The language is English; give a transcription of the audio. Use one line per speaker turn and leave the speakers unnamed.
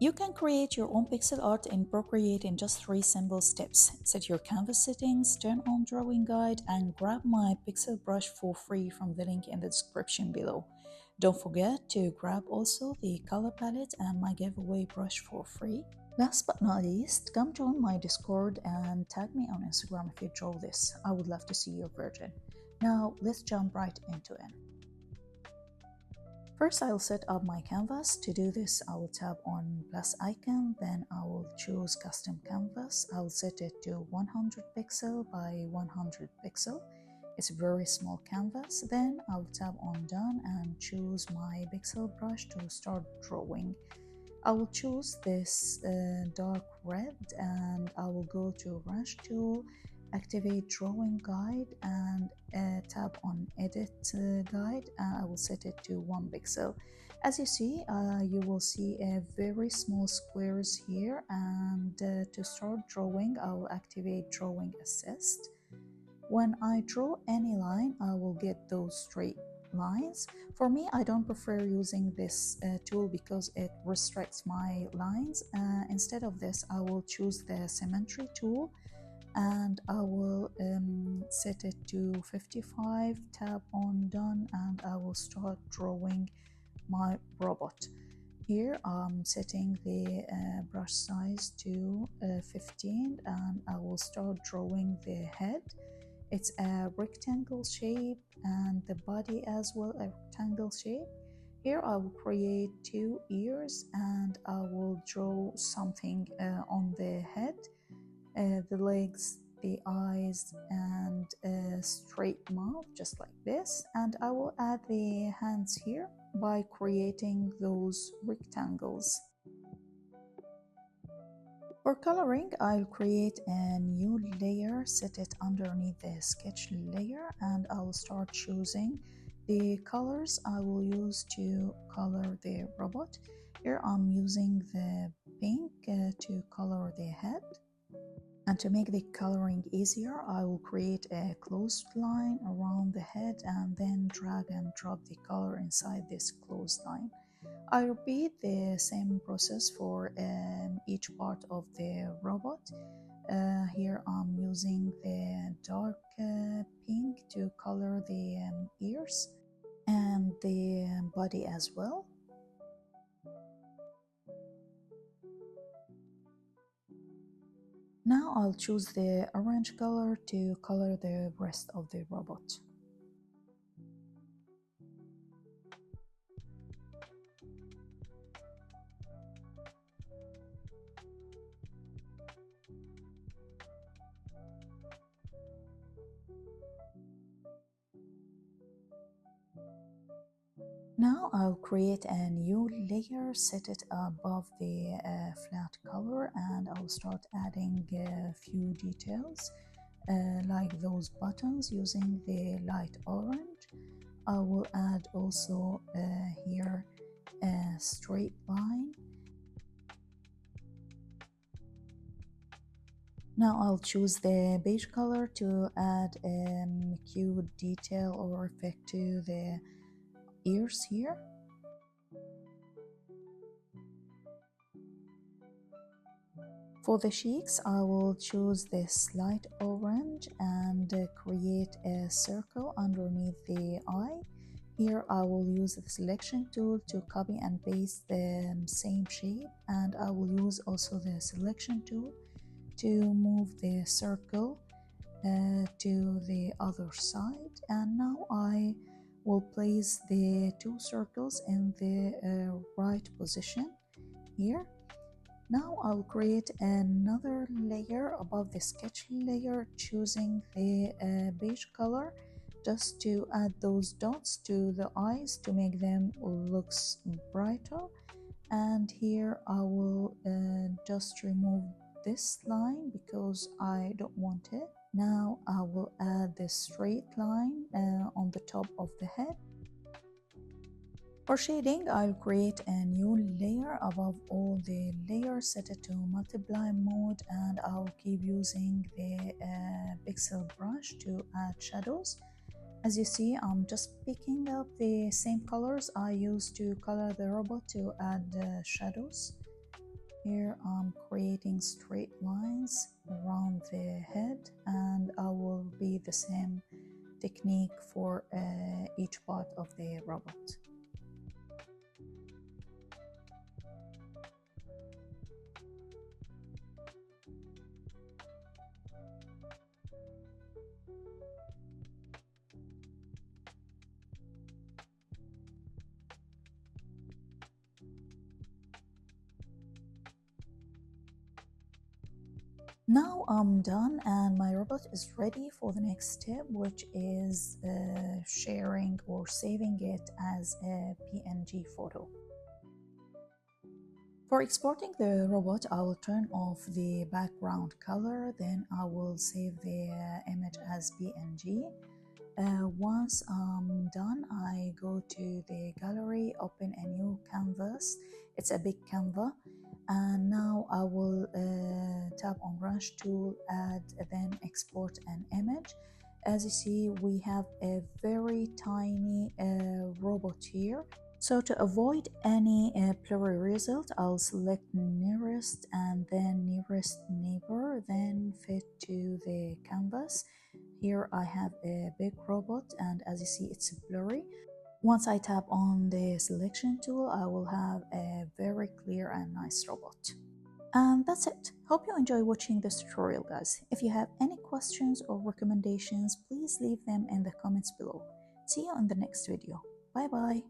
You can create your own pixel art in Procreate in just 3 simple steps. Set your canvas settings, turn on drawing guide, and grab my pixel brush for free from the link in the description below. Don't forget to grab also the color palette and my giveaway brush for free. Last but not least, come join my Discord and tag me on Instagram if you draw this. I would love to see your version. Now let's jump right into it. First, I will set up my canvas. To do this, I will tap on plus icon, then I will choose custom canvas. I will set it to 100 pixel by 100 pixel. It's a very small canvas. Then I will tap on done and choose my pixel brush to start drawing. I will choose this dark red and I will go to brush tool, activate drawing guide and tap on edit guide. I will set it to 1 pixel. As you see, you will see a very small squares here, and to start drawing I will activate drawing assist. When I draw any line, I will get those straight lines. For me, I don't prefer using this tool because it restricts my lines. Instead of this, I will choose the symmetry tool and I will set it to 55, tap on done, and I will start drawing my robot. Here I'm setting the brush size to 15 and I will start drawing the head. It's a rectangle shape and the body as well a rectangle shape. Here I will create 2 ears and I will draw something on the head, the legs, the eyes, and a straight mouth just like this. And I will add the hands here by creating those rectangles. For coloring, I'll create a new layer, set it underneath the sketch layer, and I'll start choosing the colors I will use to color the robot. Here I'm using the pink to color the head. And to make the coloring easier, I will create a closed line around the head and then drag and drop the color inside this closed line. I repeat the same process for each part of the robot. Here I'm using the dark pink to color the ears and the body as well. Now I'll choose the orange color to color the rest of the robot. Now I'll create a new layer, set it above the flat color, and I'll start adding a few details like those buttons using the light orange. I will add also here a straight line. Now I'll choose the beige color to add a cute detail or effect to the ears here. For the cheeks, I will choose this light orange and create a circle underneath the eye. Here I will use the selection tool to copy and paste the same shape, and I will use also the selection tool to move the circle to the other side. And now I will place the 2 circles in the right position here. Now I'll create another layer above the sketch layer, choosing the beige color just to add those dots to the eyes to make them look brighter. And here I will just remove this line because I don't want it. Now I will add the straight line on the top of the head. For shading, I'll create a new layer above all the layers, set it to multiply mode, and I'll keep using the pixel brush to add shadows. As you see, I'm just picking up the same colors I used to color the robot to add shadows. Here I'm creating straight lines around the head, and I will be the same technique for each part of the robot. Now I'm done and my robot is ready for the next step, which is sharing or saving it as a PNG photo. For exporting the robot, I will turn off the background color, then I will save the image as PNG. Once I'm done, I go to the gallery, open a new canvas. It's a big canvas. And now I will tap on brush tool, add, then export an image. As you see, we have a very tiny robot here. So to avoid any blurry result, I'll select nearest and then nearest neighbor, then fit to the canvas. Here I have a big robot, and as you see, it's blurry. Once I tap on the selection tool, I will have a very clear and nice robot. And that's it. Hope you enjoy watching this tutorial, guys. If you have any questions or recommendations, please leave them in the comments below. See you in the next video. Bye bye.